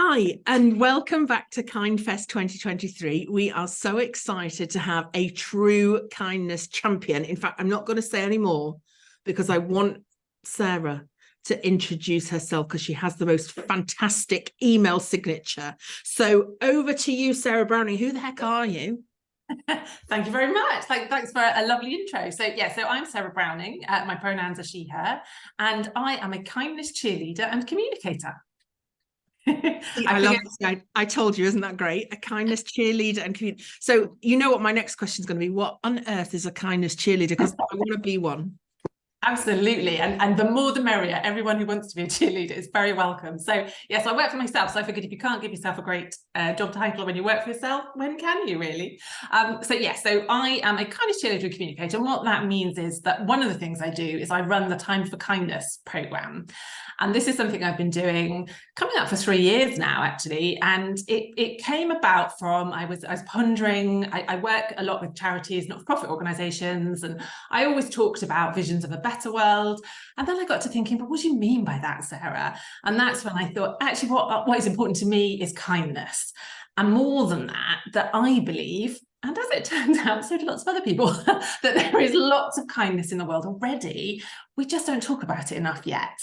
Hi, and welcome back to KindFest 2023. We are so excited to have a true kindness champion. In fact, I'm not going to say any more because I want Sarah to introduce herself because she has the most fantastic email signature. So over to you, Sarah Browning. Who the heck are you? Thank you very much. Thanks for a lovely intro. So I'm Sarah Browning. My pronouns are she, her, and I am a kindness cheerleader and communicator. I love this. I told you, isn't that great? A kindness cheerleader and community. So you know what my next question is going to be? What on earth is a kindness cheerleader? Because I want to be one. Absolutely. And the more the merrier. Everyone who wants to be a cheerleader is very welcome. So yes, I work for myself. So I figured if you can't give yourself a great job title when you work for yourself, when can you really? So I am a kindness cheerleader and communicator. And what that means is that one of the things I do is I run the Time for Kindness program. And this is something I've been doing coming up for 3 years now, actually. And it came about from, I was pondering, I work a lot with charities, not-for-profit organizations, and I always talked about visions of a better world. And then I got to thinking, but what do you mean by that, Sarah? And that's when I thought, actually, what is important to me is kindness. And more than that I believe, and as it turns out, so do lots of other people, that there is lots of kindness in the world already. We just don't talk about it enough yet.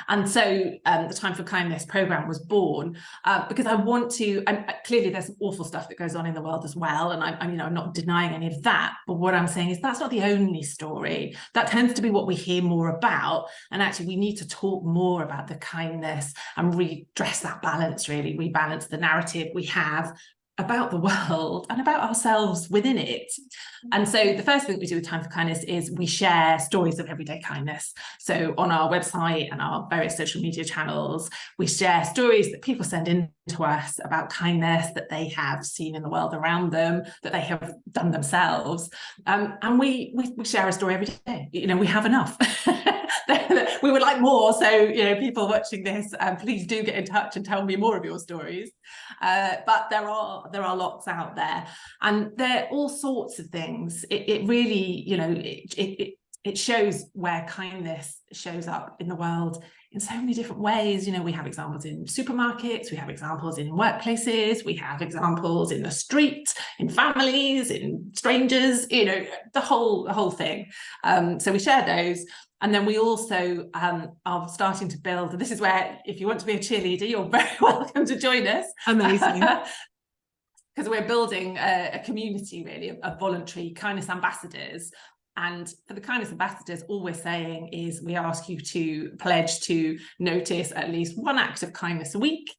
And so the Time for Kindness program was born because I want to, and clearly there's some awful stuff that goes on in the world as well. And I'm not denying any of that. But what I'm saying is that's not the only story. That tends to be what we hear more about. And actually we need to talk more about the kindness and redress that balance, really, rebalance the narrative we have about the world and about ourselves within it. And so the first thing we do with Time for Kindness is we share stories of everyday kindness. So on our website and our various social media channels, we share stories that people send in to us about kindness that they have seen in the world around them, that they have done themselves. And we share a story every day. We have enough. We would like more. So, people watching this, please do get in touch and tell me more of your stories. But there are lots out there, and they're all sorts of things. It really, it shows where kindness shows up in the world in so many different ways. We have examples in supermarkets, we have examples in workplaces, we have examples in the street, in families, in strangers, the whole thing. So we share those. And then we also are starting to build, and this is where, if you want to be a cheerleader, you're very welcome to join us. Amazing. Because we're building a community, really, of voluntary kindness ambassadors. And for the kindness ambassadors, all we're saying is we ask you to pledge to notice at least one act of kindness a week,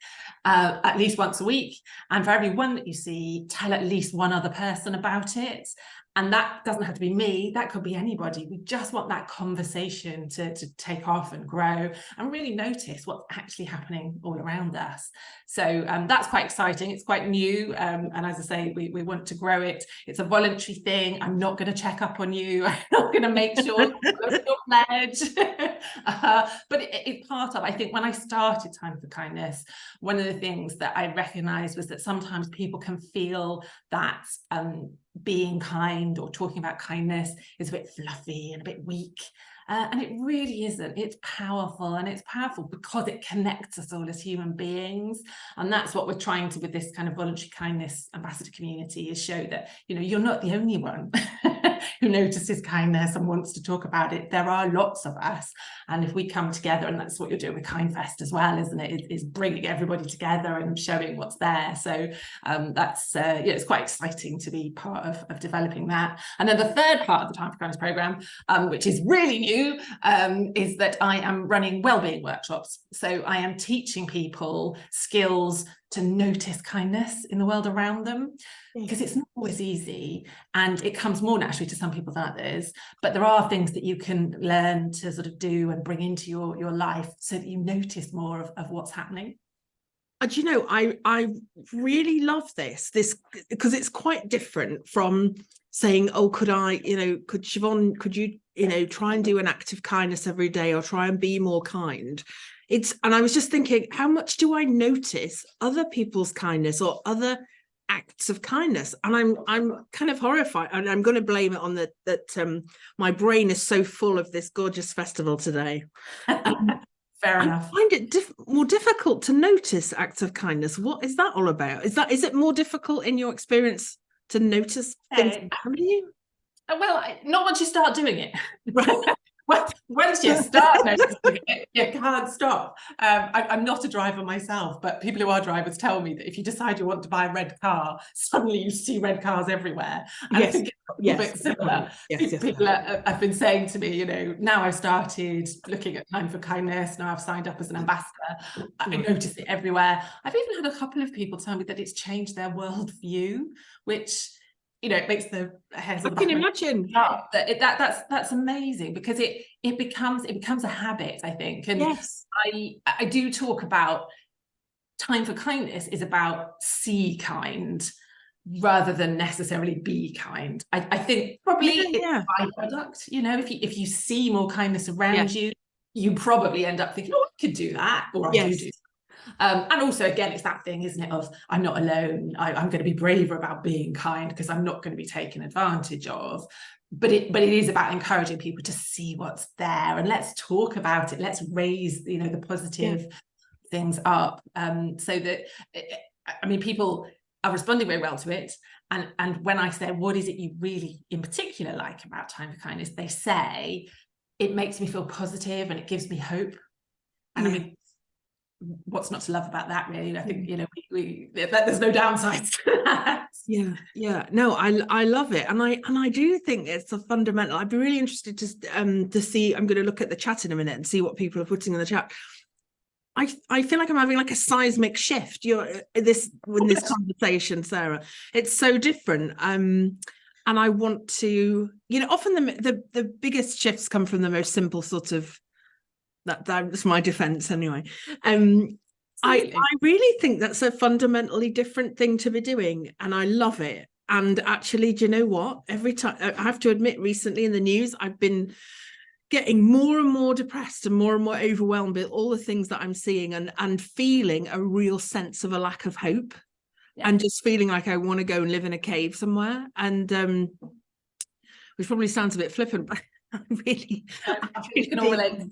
at least once a week. And for every one that you see, tell at least one other person about it. And that doesn't have to be me, that could be anybody. We just want that conversation to take off and grow and really notice what's actually happening all around us. So that's quite exciting. It's quite new. And as I say, we want to grow it. It's a voluntary thing. I'm not going to check up on you. I'm not going to make sure your pledge. But it's part of, I think, when I started Time for Kindness, one of the things that I recognized was that sometimes people can feel that being kind or talking about kindness is a bit fluffy and a bit weak. And it really isn't. It's powerful, and it's powerful because it connects us all as human beings. And that's what we're trying to, with this kind of voluntary kindness ambassador community, is show that, you're not the only one who notices kindness and wants to talk about it. There are lots of us. And if we come together, and that's what you're doing with KindFest as well, isn't it? Is bringing everybody together and showing what's there. So that's, it's quite exciting to be part of developing that. And then the third part of the Time for Kindness program, which is really new, is that I am running wellbeing workshops. So I am teaching people skills to notice kindness in the world around them, because it's not always easy, and it comes more naturally to some people than others. But there are things that you can learn to sort of do and bring into your life so that you notice more of what's happening. And I really love this because it's quite different from saying, oh, could Shivonne, could you try and do an act of kindness every day, or try and be more kind. And I was just thinking, how much do I notice other people's kindness or other acts of kindness? And I'm kind of horrified, and I'm going to blame it on that my brain is so full of this gorgeous festival today. Fair I enough. find it more difficult to notice acts of kindness. What is that all about? Is it more difficult in your experience to notice things around you? Well, not once you start doing it. Once you start noticing it, you can't stop. I'm not a driver myself, but people who are drivers tell me that if you decide you want to buy a red car, suddenly you see red cars everywhere. And Yes. I think it's a bit similar. People have been saying to me, you know, now I've started looking at Time for Kindness, now I've signed up as an ambassador, I notice it everywhere. I've even had a couple of people tell me that it's changed their worldview, which, you know, it makes the hairs on the back. I can imagine that's amazing, because it becomes a habit, I think. And yes, I do talk about Time for Kindness is about see kind rather than necessarily be kind. I think probably it's a byproduct. You know, if you see more kindness around you, you probably end up thinking, oh, I could do that, or I do. And also, again, it's that thing, isn't it, of I'm not alone. I'm going to be braver about being kind because I'm not going to be taken advantage of. But it is about encouraging people to see what's there, and let's talk about it. Let's raise, you know, the positive things up, so that, I mean, people are responding very well to it. And when I say, what is it you really in particular like about Time for Kindness, they say, it makes me feel positive and it gives me hope. And I mean, what's not to love about that, really? I think, you know, there's no downsides to that. No, I love it, and I do think it's a fundamental. I'd be really interested to see. I'm going to look at the chat in a minute and see what people are putting in the chat. I feel like I'm having like a seismic shift. This conversation, Sarah. It's so different. And I want to, you know, often the biggest shifts come from the most simple sort of. That's my defense anyway. I really think that's a fundamentally different thing to be doing, and I love it. And actually, do you know what? Every time, I have to admit, recently in the news, I've been getting more and more depressed and more overwhelmed with all the things that I'm seeing, and feeling a real sense of a lack of hope, and just feeling like I want to go and live in a cave somewhere. And which probably sounds a bit flippant, but I really can all relate.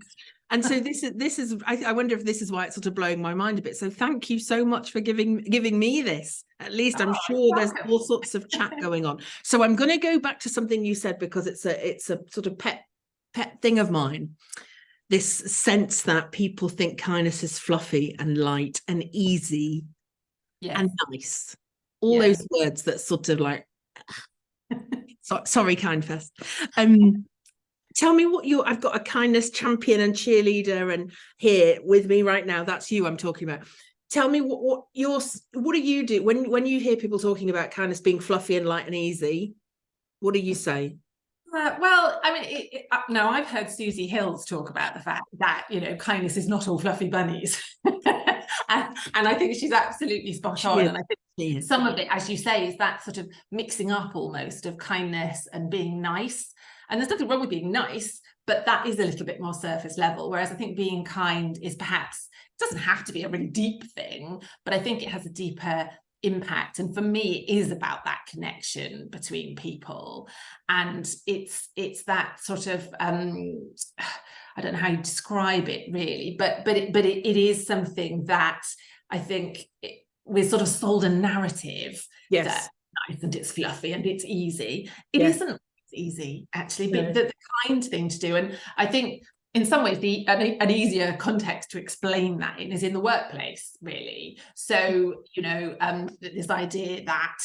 And so this is I wonder if this is why it's sort of blowing my mind a bit. So thank you so much for giving me this. At least I'm sure there's all sorts of chat going on. So I'm going to go back to something you said, because it's a sort of pet thing of mine. This sense that people think kindness is fluffy and light and easy and nice. All those words that sort of like sorry, KindFest. Tell me what I've got a kindness champion and cheerleader, and here with me right now, that's you I'm talking about. Tell me what do you do when you hear people talking about kindness being fluffy and light and easy? What do you say? Well, I mean, no, I've heard Susie Hills talk about the fact that, you know, kindness is not all fluffy bunnies. and I think she's absolutely spot on. And I think some of it, as you say, is that sort of mixing up almost of kindness and being nice. And there's nothing wrong with being nice, but that is a little bit more surface level. Whereas I think being kind is perhaps, it doesn't have to be a really deep thing, but I think it has a deeper impact. And for me, it is about that connection between people. And it's that sort of, I don't know how you describe it really, but it is something that I think we're sort of sold a narrative that nice and it's fluffy and it's easy. It isn't easy, actually, but the kind thing to do. And I think in some ways an easier context to explain that in is in the workplace, really. So, you know, this idea that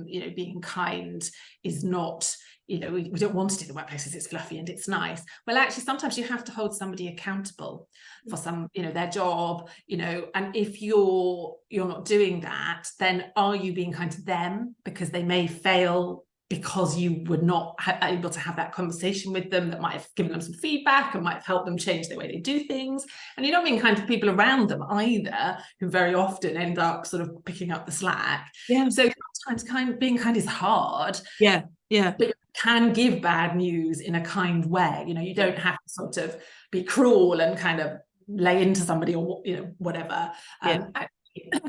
you know, being kind is not, you know, we don't want to do the workplace because it's fluffy and it's nice. Well, actually, sometimes you have to hold somebody accountable for some, you know, their job, you know, and if you're not doing that, then are you being kind to them because they may fail because you were not able to have that conversation with them that might have given them some feedback and might have helped them change the way they do things. And you're not being kind to people around them either, who very often end up sort of picking up the slack. So sometimes being kind is hard. But you can give bad news in a kind way. You know, you don't have to sort of be cruel and kind of lay into somebody or, you know, whatever.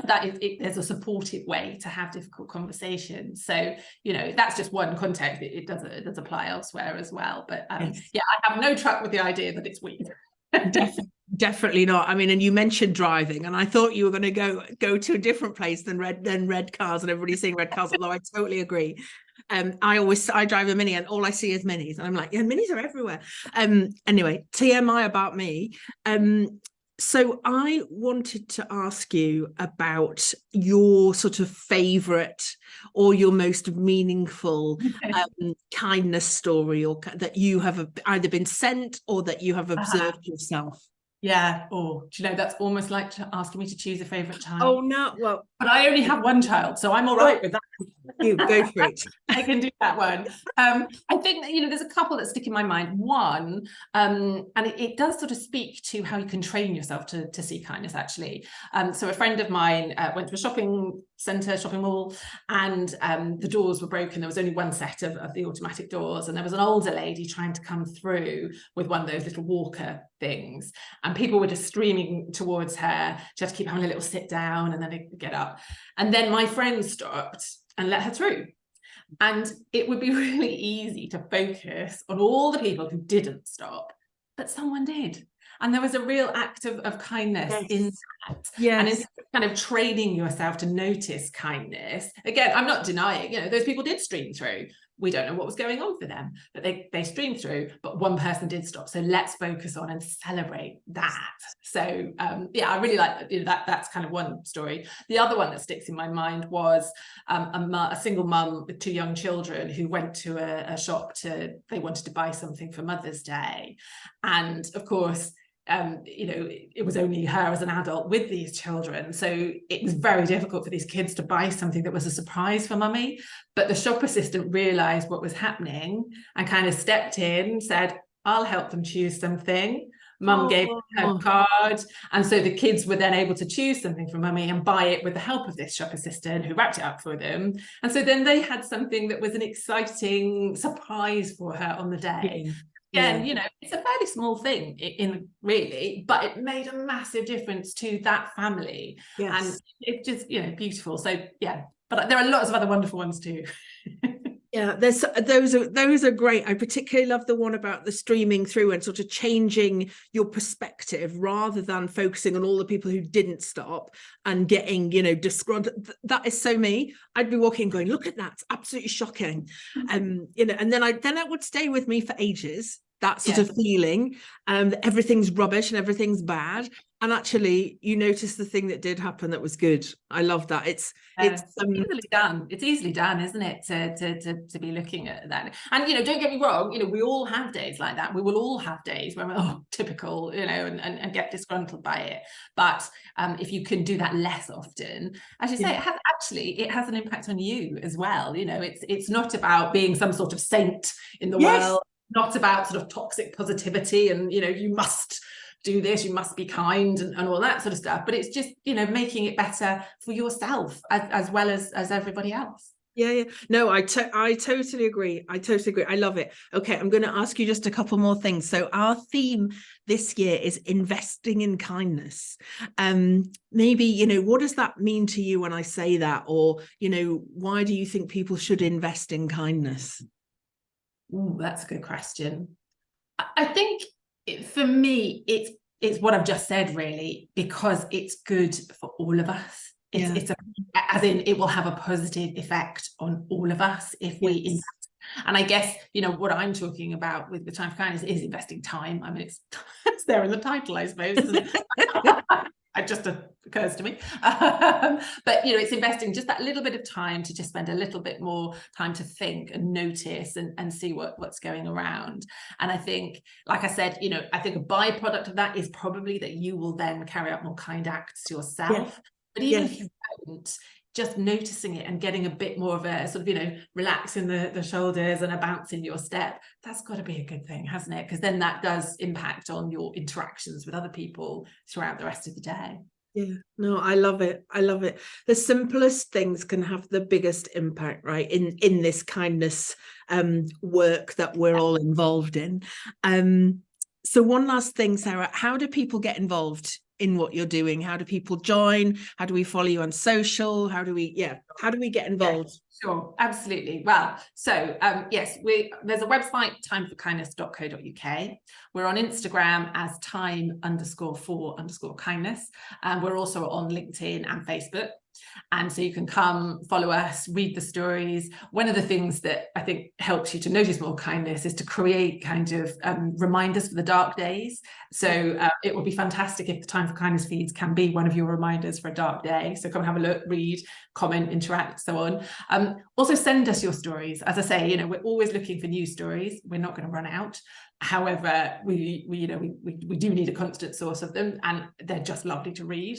That is there's a supportive way to have difficult conversations. So, you know, that's just one context. It does apply elsewhere as well. But I have no truck with the idea that it's weak. Definitely not. I mean, and you mentioned driving, and I thought you were going to go to a different place than red cars, and everybody's seeing red cars. Although I totally agree. I drive a Mini, and all I see is Minis, and I'm like, yeah, Minis are everywhere. Anyway, TMI about me. So I wanted to ask you about your sort of favorite or your most meaningful kindness story, or that you have either been sent or that you have observed yourself. Yeah. Oh, do you know, that's almost like asking me to choose a favourite child. Oh, no. Well, but I only have one child, so I'm all right with that. You go for it. I can do that one. I think that, there's a couple that stick in my mind. One, and it does sort of speak to how you can train yourself to see kindness, actually. So a friend of mine went to a shopping mall, and the doors were broken. There was only one set of the automatic doors, and there was an older lady trying to come through with one of those little walker things, and people were just streaming towards her. She had to keep having a little sit down and then get up. And then my friend stopped and let her through. And it would be really easy to focus on all the people who didn't stop, but someone did. And there was a real act of kindness in that. Yes. And in kind of training yourself to notice kindness. Again, I'm not denying, those people did stream through. We don't know what was going on for them, but they streamed through, but one person did stop. So let's focus on and celebrate that. So yeah, I really like that. That's kind of one story. The other one that sticks in my mind was a single mum with 2 young children who went to a shop they wanted to buy something for Mother's Day. And of course, it was only her as an adult with these children, so it was very difficult for these kids to buy something that was a surprise for mummy. But the shop assistant realized what was happening and kind of stepped in, said, I'll help them choose something. Mum gave her card, and so the kids were then able to choose something from mummy and buy it with the help of this shop assistant who wrapped it up for them. And so then they had something that was an exciting surprise for her on the day. Again, it's a fairly small thing in really, but it made a massive difference to that family. Yes. And it's just, beautiful. So yeah, but there are lots of other wonderful ones too. Yeah, those are great. I particularly love the one about the streaming through and sort of changing your perspective rather than focusing on all the people who didn't stop and getting, disgruntled. That is so me. I'd be walking going, look at that, it's absolutely shocking. And then it would stay with me for ages. That sort of feeling, that everything's rubbish and everything's bad, and actually you notice the thing that did happen that was good. I love that. It's easily done. It's easily done, isn't it? To be looking at that. And don't get me wrong. We all have days like that. We will all have days where we're typical, and get disgruntled by it. But if you can do that less often, as you say, it has an impact on you as well. It's not about being some sort of saint in the world. Not about sort of toxic positivity and you must do this, you must be kind and all that sort of stuff, but it's just making it better for yourself as well as everybody else. Yeah. No, I totally agree. I love it. Okay, I'm going to ask you just a couple more things. So our theme this year is investing in kindness. Maybe what does that mean to you when I say that? Or why do you think people should invest in kindness? Ooh, that's a good question. I think for me, it's what I've just said, really, because it's good for all of us. As in, it will have a positive effect on all of us if we invest. And I guess, what I'm talking about with the Time for Kindness is investing time. I mean, it's there in the title, I suppose, isn't it? It just occurs to me. But, it's investing just that little bit of time to just spend a little bit more time to think and notice and see what's going around. And I think, like I said, I think a byproduct of that is probably that you will then carry out more kind acts yourself. But even if you don't, just noticing it and getting a bit more of a sort of, relaxing the shoulders and a bounce in your step, that's got to be a good thing, hasn't it? Because then that does impact on your interactions with other people throughout the rest of the day. Yeah, no, I love it. The simplest things can have the biggest impact, right? In this kindness work that we're all involved in. So one last thing, Sarah, how do people get involved in what you're doing? How do people join? How do we follow you on social? How do we get involved? Yeah, sure, absolutely. Well, so yes, there's a website, TeamKindFest2023. We're on Instagram as time_for_kindness. And we're also on LinkedIn and Facebook. And so you can come, follow us, read the stories. One of the things that I think helps you to notice more kindness is to create kind of reminders for the dark days. So it would be fantastic if the Time for Kindness feeds can be one of your reminders for a dark day. So come have a look, read, comment, interact, so on. Also send us your stories. As I say, you know, we're always looking for new stories. We're not going to run out. However, we do need a constant source of them, and they're just lovely to read.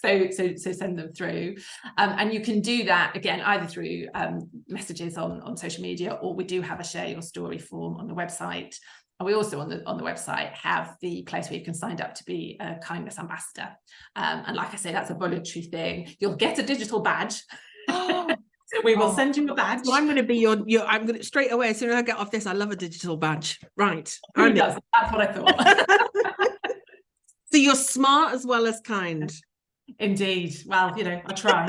So send them through, and you can do that again either through messages on social media, or we do have a share your story form on the website. And we also on the website have the place where you can sign up to be a kindness ambassador. And like I say, that's a voluntary thing. You'll get a digital badge. So we will send you a badge. So I'm going to be your I'm going to straight away, as soon as I get off this, I love a digital badge. Right. Who does? That's what I thought. So you're smart as well as kind. Indeed. Well, you know, I try.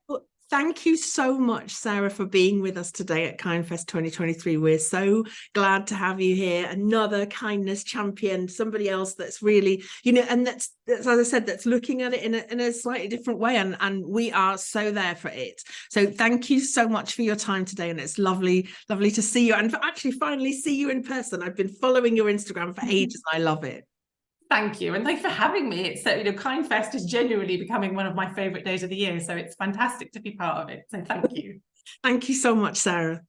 Well, thank you so much, Sarah, for being with us today at KindFest 2023. We're so glad to have you here. Another kindness champion, somebody else that's really, you know, and that's as I said, that's looking at it in a slightly different way. And we are so there for it. So thank you so much for your time today. And it's lovely to see you, and actually finally see you in person. I've been following your Instagram for ages. I love it. Thank you. And thanks for having me. It's you know, KindFest is genuinely becoming one of my favorite days of the year. So it's fantastic to be part of it. So thank you. Thank you so much, Sarah.